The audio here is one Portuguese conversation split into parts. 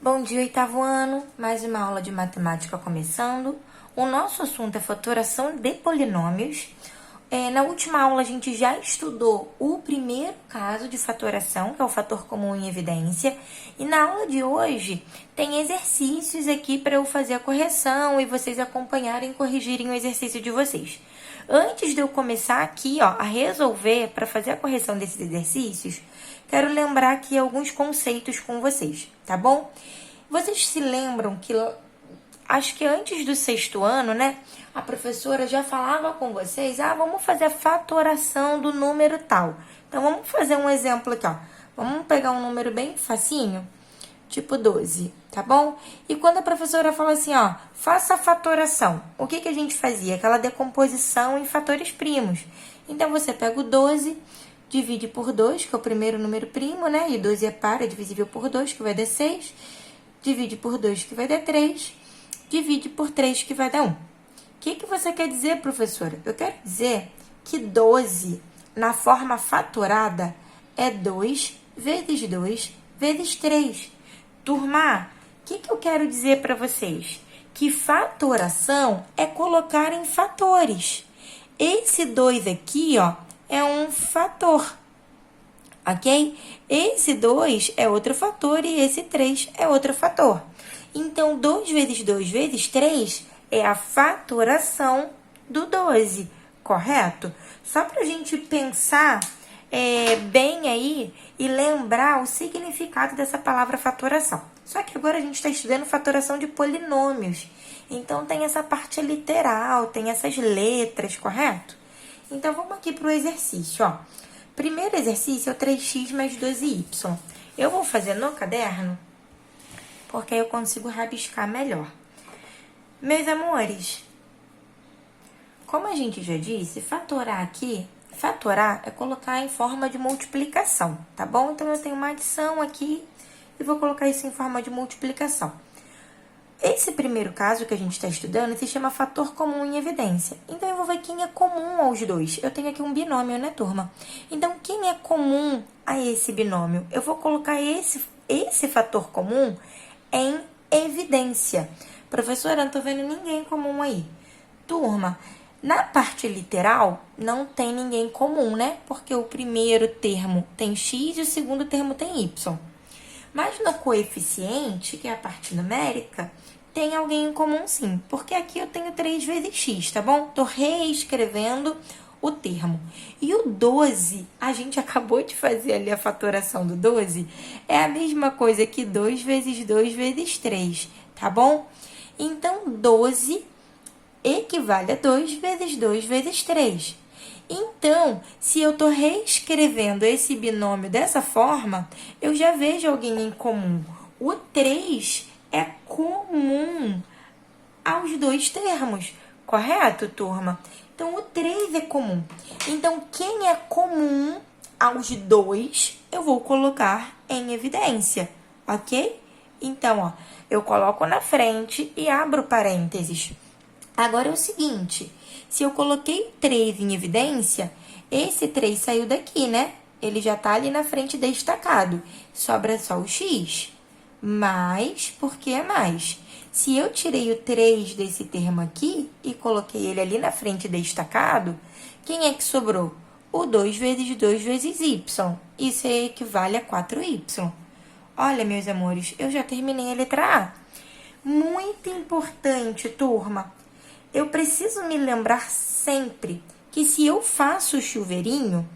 Bom dia, oitavo ano. Mais uma aula de matemática começando. O nosso assunto é fatoração de polinômios. Na última aula, a gente já estudou o primeiro caso de fatoração, que é o fator comum em evidência. E na aula de hoje, tem exercícios aqui para eu fazer a correção e vocês acompanharem e corrigirem o exercício de vocês. Antes de eu começar aqui, a resolver, para fazer a correção desses exercícios, quero lembrar aqui alguns conceitos com vocês, tá bom? Vocês se lembram que, acho que antes do sexto ano, né, a professora já falava com vocês, vamos fazer a fatoração do número tal. Então, vamos fazer um exemplo aqui, Vamos pegar um número bem facinho, tipo 12, tá bom? E quando a professora fala assim, faça a fatoração, o que a gente fazia? Aquela decomposição em fatores primos. Então, você pega o 12, divide por 2, que é o primeiro número primo, né? E 12 é par, é divisível por 2, que vai dar 6. Divide por 2, que vai dar 3. Divide por 3, que vai dar 1. O que você quer dizer, professora? Eu quero dizer que 12, na forma fatorada, é 2 vezes 2 vezes 3. Turma, o que eu quero dizer para vocês? Que fatoração é colocar em fatores. Esse 2 aqui, é um fator, ok? Esse 2 é outro fator e esse 3 é outro fator. Então, 2 vezes 2 vezes 3 é a fatoração do 12, correto? Só para a gente pensar bem aí e lembrar o significado dessa palavra fatoração. Só que agora a gente está estudando fatoração de polinômios. Então, tem essa parte literal, tem essas letras, correto? Então, vamos aqui para o exercício, Primeiro exercício é o 3x mais 12y. Eu vou fazer no caderno, porque aí eu consigo rabiscar melhor. Meus amores, como a gente já disse, fatorar é colocar em forma de multiplicação, tá bom? Então, eu tenho uma adição aqui e vou colocar isso em forma de multiplicação. Esse primeiro caso que a gente está estudando se chama fator comum em evidência. Então, eu vou ver quem é comum aos dois. Eu tenho aqui um binômio, né, turma? Então, quem é comum a esse binômio? Eu vou colocar esse fator comum em evidência. Professora, não tô vendo ninguém comum aí. Turma, na parte literal, não tem ninguém comum, né? Porque o primeiro termo tem x e o segundo termo tem y. Mas no coeficiente, que é a parte numérica, tem alguém em comum sim. Porque aqui eu tenho 3 vezes x, tá bom? Tô reescrevendo o termo. E o 12, a gente acabou de fazer ali a fatoração do 12, é a mesma coisa que 2 vezes 2 vezes 3, tá bom? Então, 12 equivale a 2 vezes 2 vezes 3. Então, se eu estou reescrevendo esse binômio dessa forma, eu já vejo alguém em comum. O 3 é comum aos dois termos, correto, turma? Então, o 3 é comum. Então, quem é comum aos dois, eu vou colocar em evidência, ok? Então, eu coloco na frente e abro parênteses. Agora é o seguinte, se eu coloquei 3 em evidência, esse 3 saiu daqui, né? Ele já tá ali na frente destacado. Sobra só o x. Mais, porque é mais. Se eu tirei o 3 desse termo aqui e coloquei ele ali na frente destacado, quem é que sobrou? O 2 vezes 2 vezes y. Isso equivale a 4y. Olha, meus amores, eu já terminei a letra A. Muito importante, turma. Eu preciso me lembrar sempre que se eu faço o chuveirinho,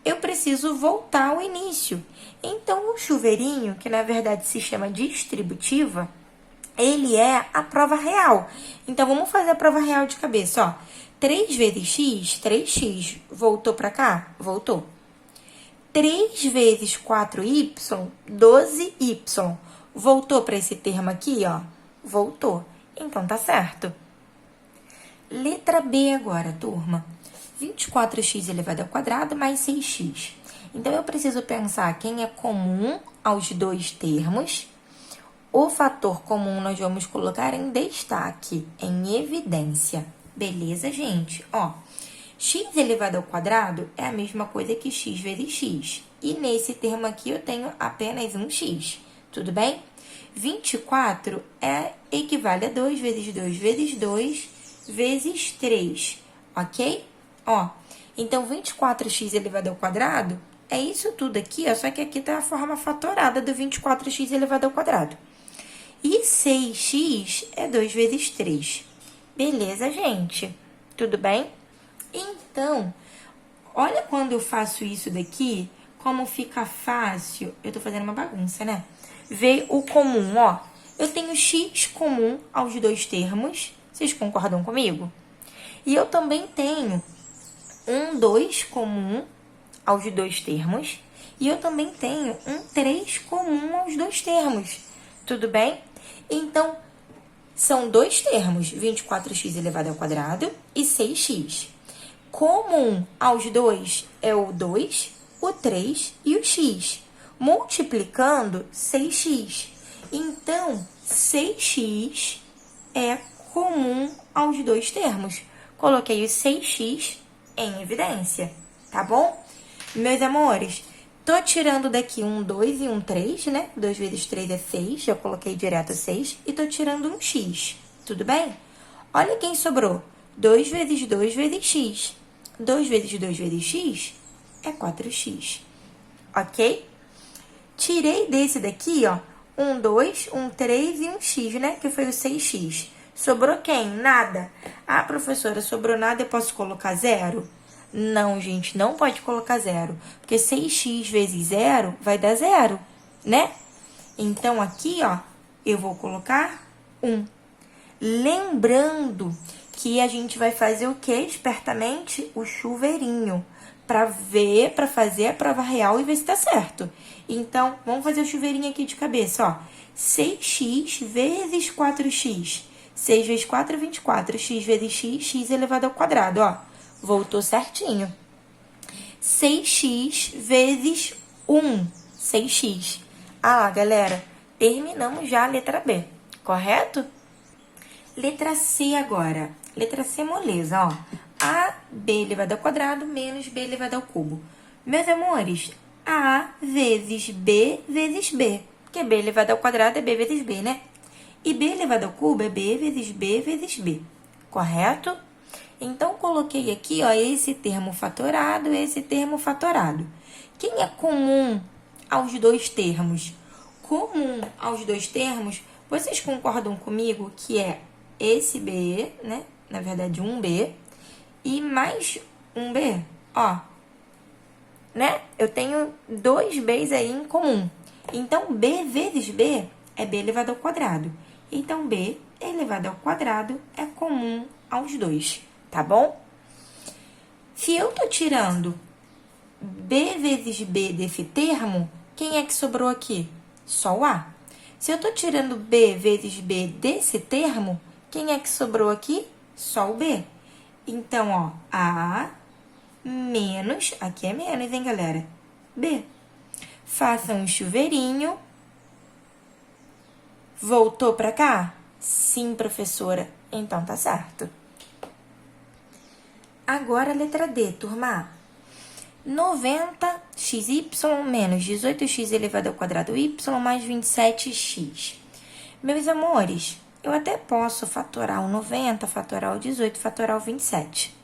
eu preciso voltar ao início. Então, o chuveirinho, que na verdade se chama distributiva, ele é a prova real. Então, vamos fazer a prova real de cabeça, 3 vezes x, 3x. Voltou para cá? Voltou. 3 vezes 4y, 12y. Voltou para esse termo aqui, Voltou. Então, tá certo. Letra B agora, turma. 24x elevado ao quadrado mais 6x. Então, eu preciso pensar quem é comum aos dois termos. O fator comum nós vamos colocar em destaque, em evidência. Beleza, gente? X elevado ao quadrado é a mesma coisa que x vezes x. E nesse termo aqui eu tenho apenas um x. Tudo bem? 24 equivale a 2 vezes 2 vezes 2 vezes 3, ok? Ó, então 24x elevado ao quadrado é isso tudo aqui, ó, só que aqui tá a forma fatorada do 24x elevado ao quadrado. E 6x é 2 vezes 3. Beleza, gente? Tudo bem? Então, olha quando eu faço isso daqui, como fica fácil. Eu tô fazendo uma bagunça, né? Ver o comum, ó. Eu tenho x comum aos dois termos. Vocês concordam comigo? E eu também tenho 2 comum aos dois termos. E eu também tenho 3 comum aos dois termos. Tudo bem? Então, são dois termos, 24x elevado ao quadrado e 6x. Comum aos dois é o 2, o 3 e o x. Multiplicando, 6x. Então, 6x é comum aos dois termos. Coloquei o 6x em evidência, tá bom? Meus amores, tô tirando daqui 2 e 3, né? 2 vezes 3 é 6, já coloquei direto 6. E tô tirando um x, tudo bem? Olha quem sobrou. 2 vezes 2 vezes x. 2 vezes 2 vezes x é 4x, ok? Tirei desse daqui, ó, 2, 3 e 1x, né? Que foi o 6x. Sobrou quem? Nada. Ah, professora, sobrou nada, eu posso colocar 0? Não, gente, não pode colocar 0. Porque 6x vezes 0 vai dar 0, né? Então, aqui, ó, eu vou colocar 1. Lembrando que a gente vai fazer o quê? Espertamente, o chuveirinho. Pra ver, pra fazer a prova real e ver se tá certo. Então, vamos fazer o chuveirinho aqui de cabeça, ó. 6x vezes 4x. 6 vezes 4 é 24. X vezes x, x elevado ao quadrado, ó. Voltou certinho. 6x vezes 1. 6x. Ah lá, galera. Terminamos já a letra B, correto? Letra C agora. Letra C moleza, ó. AB elevado ao quadrado menos B elevado ao cubo. Meus amores, A vezes B vezes B. Porque B elevado ao quadrado é B vezes B, né? E B elevado ao cubo é B vezes B vezes B. Correto? Então, coloquei aqui, ó, esse termo fatorado, esse termo fatorado. Quem é comum aos dois termos? Comum aos dois termos, vocês concordam comigo que é esse B, né? Na verdade, 1B. E mais 1B, ó. Né? Eu tenho 2Bs aí em comum. Então, B vezes B é B elevado ao quadrado. Então, B elevado ao quadrado é comum aos dois, tá bom? Se eu tô tirando B vezes B desse termo, quem é que sobrou aqui? Só o A. Se eu tô tirando B vezes B desse termo, quem é que sobrou aqui? Só o B. Então, ó, A menos, aqui é menos, hein, galera? B. Faça um chuveirinho. Voltou pra cá? Sim, professora. Então, tá certo. Agora, a letra D, turma. 90xy menos 18x elevado ao quadrado y mais 27x. Meus amores, eu até posso fatorar o 90, fatorar o 18, fatorar o 27.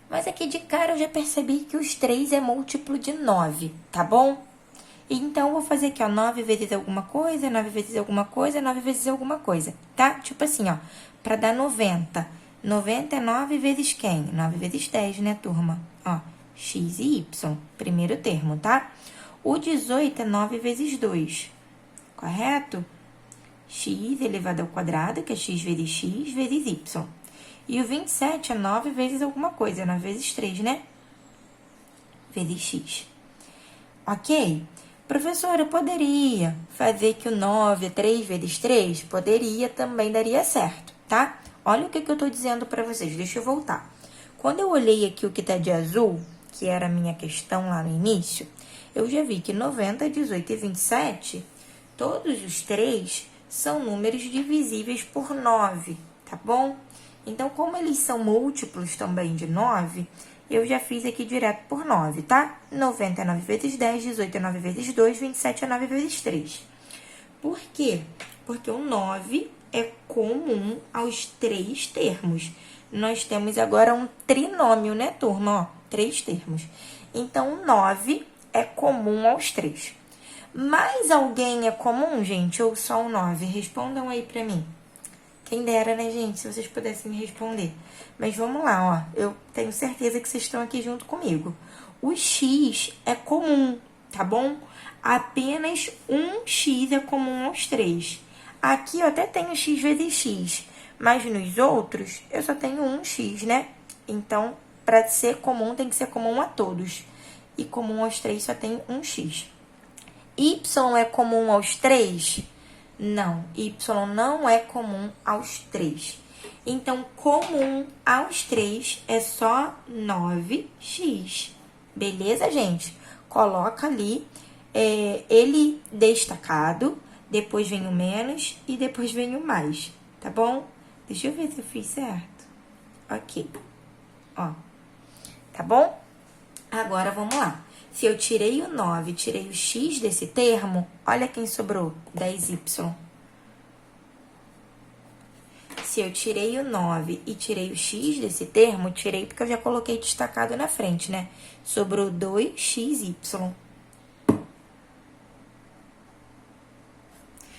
Mas aqui de cara eu já percebi que os 3 é múltiplo de 9, tá bom? Então, eu vou fazer aqui, ó, 9 vezes alguma coisa, 9 vezes alguma coisa, 9 vezes alguma coisa, tá? Tipo assim, ó, pra dar 90. 90 é 9 vezes quem? 9 vezes 10, né, turma? Ó, x e y, primeiro termo, tá? O 18 é 9 vezes 2, correto? X elevado ao quadrado, que é x vezes y. E o 27 é 9 vezes alguma coisa, 9 vezes 3, né? Vezes x. Ok? Professora, eu poderia fazer que o 9 é 3 vezes 3? Poderia, também daria certo, tá? Olha o que eu tô dizendo pra vocês, deixa eu voltar. Quando eu olhei aqui o que tá de azul, que era a minha questão lá no início, eu já vi que 90, 18 e 27, todos os três são números divisíveis por 9, tá bom? Então, como eles são múltiplos também de 9, eu já fiz aqui direto por 9, tá? 90 é 9 vezes 10, 18 é 9 vezes 2, 27 é 9 vezes 3. Por quê? Porque o 9 é comum aos 3 termos. Nós temos agora um trinômio, né, turma? Ó, 3 termos. Então, o 9 é comum aos 3. Mais alguém é comum, gente, ou só o 9? Respondam aí pra mim. Quem dera, né, gente, se vocês pudessem me responder. Mas vamos lá, ó. Eu tenho certeza que vocês estão aqui junto comigo. O X é comum, tá bom? Apenas um X é comum aos 3. Aqui eu até tenho X vezes X, mas nos outros eu só tenho um X, né? Então, para ser comum, tem que ser comum a todos. E comum aos 3 só tem um X. Y é comum aos 3? Não, Y não é comum aos 3. Então, comum aos 3 é só 9x. Beleza, gente? Coloca ali ele destacado, depois vem o menos e depois vem o mais, tá bom? Deixa eu ver se eu fiz certo. Ok. Ó, tá bom? Agora, vamos lá. Se eu tirei o 9 e tirei o x desse termo, olha quem sobrou, 10y. Se eu tirei o 9 e tirei o x desse termo, tirei porque eu já coloquei destacado na frente, né? Sobrou 2xy.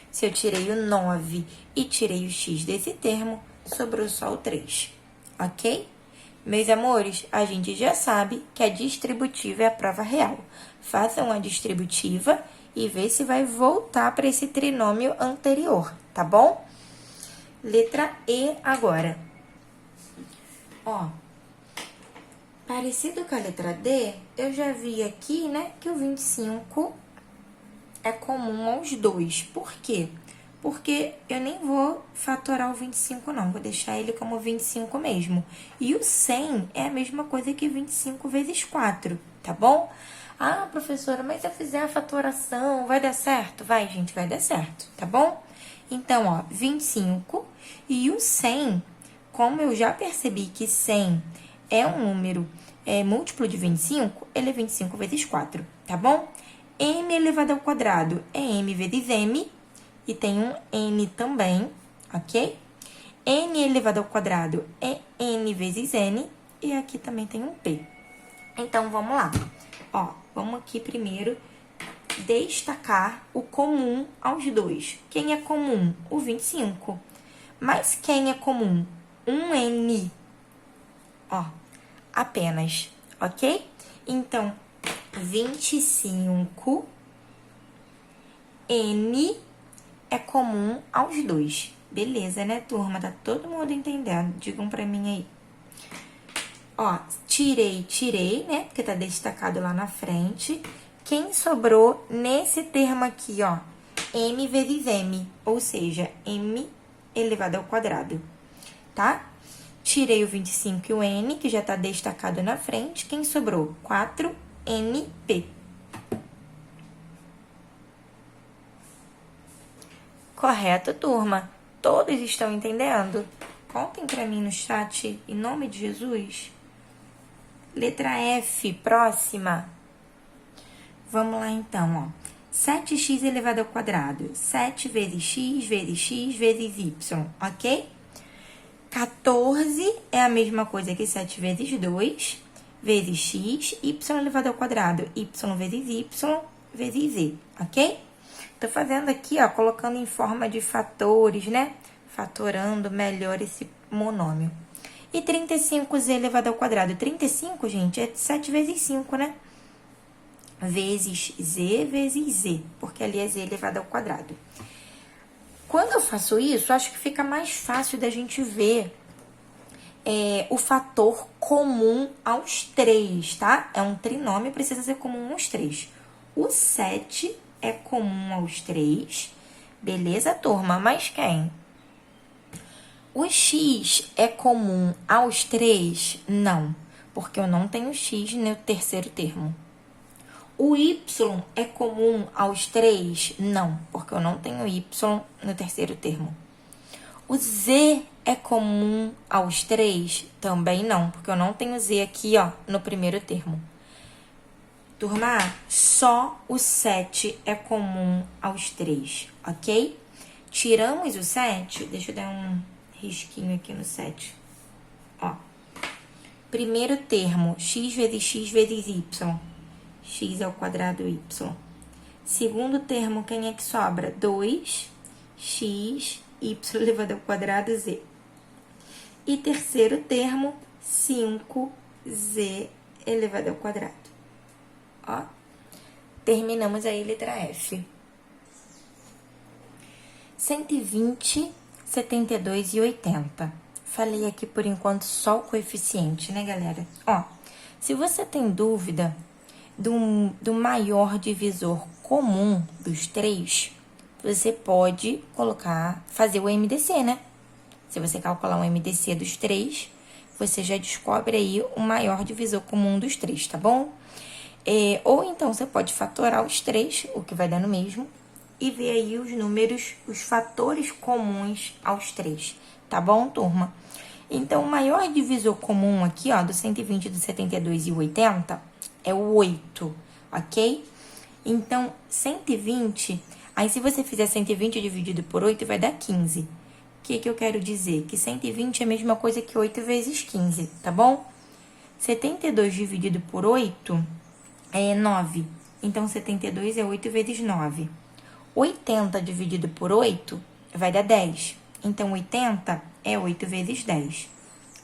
Se eu tirei o 9 e tirei o x desse termo, sobrou só o 3, ok? Meus amores, a gente já sabe que a distributiva é a prova real. Façam a distributiva e vê se vai voltar para esse trinômio anterior, tá bom? Letra E agora. Ó, parecido com a letra D, eu já vi aqui, né, que o 25 é comum aos 2. Por quê? Porque eu nem vou fatorar o 25, não. Vou deixar ele como 25 mesmo. E o 100 é a mesma coisa que 25 vezes 4, tá bom? Ah, professora, mas se eu fizer a fatoração, vai dar certo? Vai, gente, vai dar certo, tá bom? Então, ó, 25 e o 100, como eu já percebi que 100 é um número múltiplo de 25, ele é 25 vezes 4, tá bom? M elevado ao quadrado é m vezes m, e tem um n também, ok? N elevado ao quadrado é n vezes n, e aqui também tem um p. Então, vamos lá. Ó, vamos aqui primeiro destacar o comum aos 2. Quem é comum? O 25. Mas quem é comum? Um n. Ó, apenas, ok? Então, 25 n é comum aos 2. Beleza, né, turma? Tá todo mundo entendendo? Digam pra mim aí. Ó, tirei, né? Porque tá destacado lá na frente. Quem sobrou nesse termo aqui, ó? M vezes m, ou seja, m elevado ao quadrado, tá? Tirei o 25 e o n, que já tá destacado na frente. Quem sobrou? 4np. Correto, turma? Todos estão entendendo? Contem pra mim no chat, em nome de Jesus. Letra F, próxima. Vamos lá, então, ó. 7x elevado ao quadrado. 7 vezes x vezes y, ok? 14 é a mesma coisa que 7 vezes 2, vezes x, y elevado ao quadrado. Y vezes y vezes z, ok? Tô fazendo aqui, ó, colocando em forma de fatores, né? Fatorando melhor esse monômio. E 35z elevado ao quadrado. 35, gente, é 7 vezes 5, né? Vezes z, porque ali é z elevado ao quadrado. Quando eu faço isso, acho que fica mais fácil da gente ver o fator comum aos 3, tá? É um trinômio, precisa ser comum aos 3. O 7 é comum aos 3, beleza, turma? Mas quem? O x é comum aos 3? Não, porque eu não tenho x no terceiro termo. O y é comum aos 3? Não, porque eu não tenho y no terceiro termo. O z é comum aos 3? Também não, porque eu não tenho z aqui, ó, no primeiro termo. Turma, só o 7 é comum aos 3, ok? Tiramos o 7, deixa eu dar um risquinho aqui no 7. Ó, primeiro termo, x vezes y. X ao quadrado y. Segundo termo, quem é que sobra? 2x, y elevado ao quadrado, z. E terceiro termo, 5z elevado ao quadrado. Ó, terminamos aí, letra F. 120, 72 e 80. Falei aqui por enquanto só o coeficiente, né, galera? Ó, se você tem dúvida do maior divisor comum dos três, você pode fazer o MDC, né? Se você calcular o MDC dos três, você já descobre aí o maior divisor comum dos três, tá bom? Ou então você pode fatorar os três, o que vai dar no mesmo, e ver aí os números, os fatores comuns aos três, tá bom, turma? Então, o maior divisor comum aqui, ó, do 120, do 72 e o 80 é o 8, ok? Então, 120, aí se você fizer 120 dividido por 8, vai dar 15. O que eu quero dizer? Que 120 é a mesma coisa que 8 vezes 15, tá bom? 72 dividido por 8 é 9. Então, 72 é 8 vezes 9. 80 dividido por 8 vai dar 10. Então, 80 é 8 vezes 10.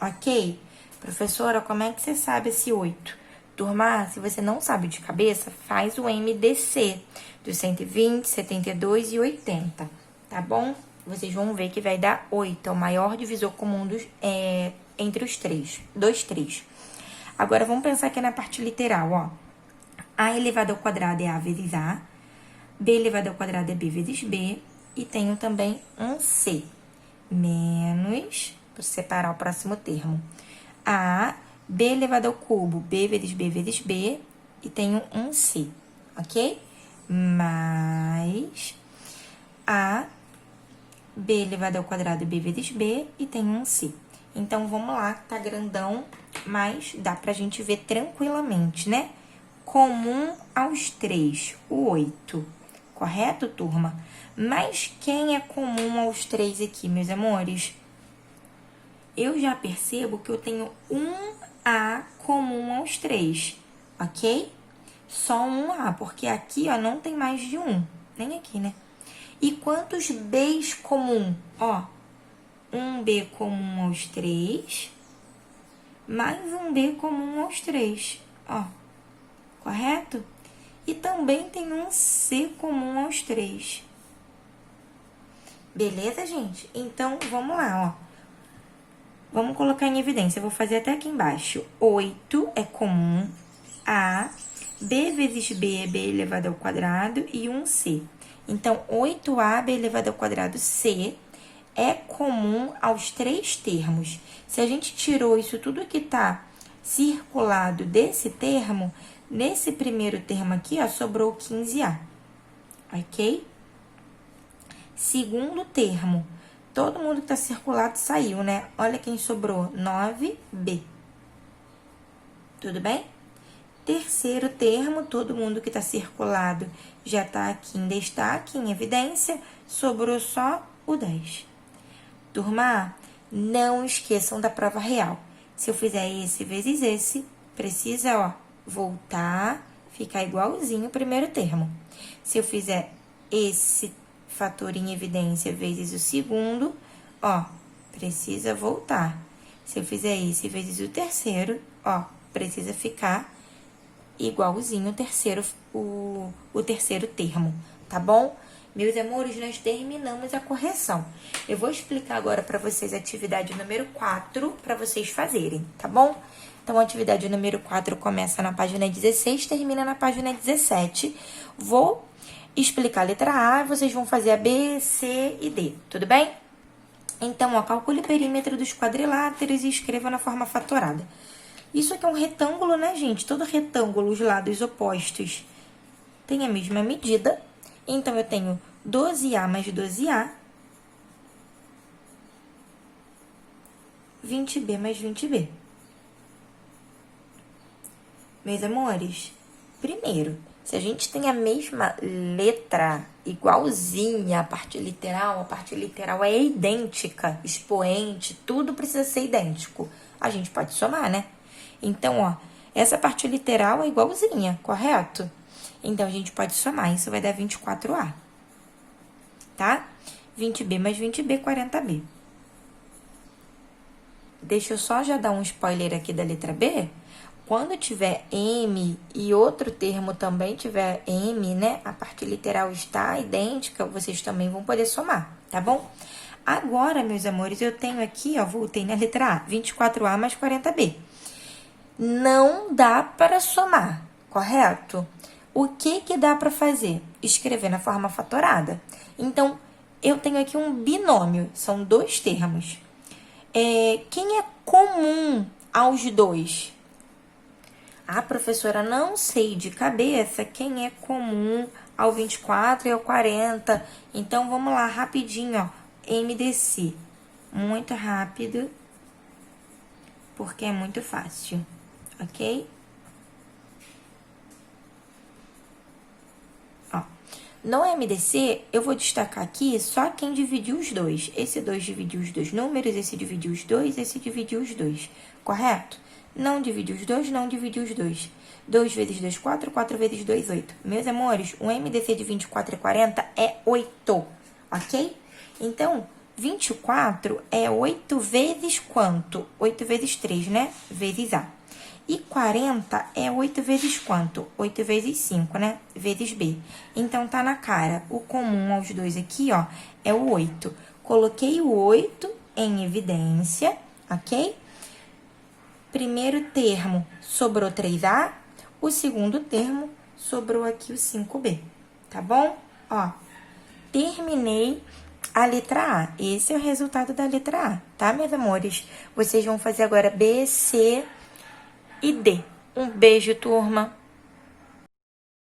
Ok? Professora, como é que você sabe esse 8? Turma, se você não sabe de cabeça, faz o MDC dos 120, 72 e 80, tá bom? Vocês vão ver que vai dar 8, é o maior divisor comum entre os três, dos três. Agora, vamos pensar aqui na parte literal, ó. A elevado ao quadrado é A vezes A, B elevado ao quadrado é B vezes B, e tenho também um C, menos, para separar o próximo termo, A, B elevado ao cubo, B vezes B vezes B, e tenho um C, ok? Mais A, B elevado ao quadrado, B vezes B, e tenho um C. Então, vamos lá, tá grandão, mas dá pra gente ver tranquilamente, né? Comum aos três, o 8. Correto, turma? Mas quem é comum aos três aqui, meus amores? Eu já percebo que eu tenho um A comum aos três, ok? Só um A, porque aqui, ó, não tem mais de um. Nem aqui, né? E quantos Bs comum? Ó, um B comum aos três, mais um B comum aos três, ó. Correto? E também tem um C comum aos três. Beleza, gente? Então, vamos lá, ó. Vamos colocar em evidência. Eu vou fazer até aqui embaixo. 8 é comum. A, B vezes B é B elevado ao quadrado e um C. Então, 8A, B elevado ao quadrado, C, é comum aos três termos. Se a gente tirou isso tudo que tá circulado desse termo, nesse primeiro termo aqui, ó, sobrou 15A, ok? Segundo termo, todo mundo que tá circulado saiu, né? Olha quem sobrou, 9B. Tudo bem? Terceiro termo, todo mundo que tá circulado já tá aqui em destaque, em evidência, sobrou só o 10. Turma, não esqueçam da prova real. Se eu fizer esse vezes esse, precisa, ó, voltar, ficar igualzinho o primeiro termo. Se eu fizer esse fator em evidência vezes o segundo, ó, precisa voltar. Se eu fizer esse vezes o terceiro, ó, precisa ficar igualzinho o terceiro termo, tá bom? Meus amores, nós terminamos a correção. Eu vou explicar agora para vocês a atividade número 4 para vocês fazerem, tá bom? Então, a atividade número 4 começa na página 16, termina na página 17. Vou explicar a letra A, vocês vão fazer a B, C e D, tudo bem? Então, ó, calcule o perímetro dos quadriláteros e escreva na forma fatorada. Isso aqui é um retângulo, né, gente? Todo retângulo, os lados opostos, tem a mesma medida. Então, eu tenho 12A mais 12A, 20B mais 20B. Meus amores, primeiro, Se a gente tem a mesma letra, igualzinha, a parte literal é idêntica, expoente, tudo precisa ser idêntico. A gente pode somar, né? Então, ó, essa parte literal é igualzinha, correto? Então, a gente pode somar, isso vai dar 24A, tá? 20B mais 20B, 40B. Deixa eu só já dar um spoiler aqui da letra B. Quando tiver M e outro termo também tiver M, né? A parte literal está idêntica, vocês também vão poder somar, tá bom? Agora, meus amores, eu tenho aqui, ó, voltei na letra A, 24A mais 40B. Não dá para somar, correto? O que dá para fazer? Escrever na forma fatorada. Então, eu tenho aqui um binômio, são dois termos. Quem é comum aos dois? Ah, professora, não sei de cabeça quem é comum ao 24 e ao 40. Então, vamos lá, rapidinho, ó. MDC. Muito rápido, porque é muito fácil, ok? Ó, no MDC, eu vou destacar aqui só quem dividiu os dois. Esse 2 dividiu os dois números, esse dividiu os dois, esse dividiu os dois, correto? Não dividiu os dois, não dividiu os dois. 2 vezes 2, 4, 4 vezes 2, 8. Meus amores, o MDC de 24 e 40 é 8, ok? Então, 24 é 8 vezes quanto? 8 vezes 3, né? Vezes A. E 40 é 8 vezes quanto? 8 vezes 5, né? Vezes B. Então, tá na cara. O comum aos dois aqui, ó, é o 8. Coloquei o 8 em evidência, ok? Primeiro termo sobrou 3A, o segundo termo sobrou aqui o 5B, tá bom? Ó, terminei a letra A. Esse é o resultado da letra A, tá, meus amores? Vocês vão fazer agora B, C e D. Um beijo, turma!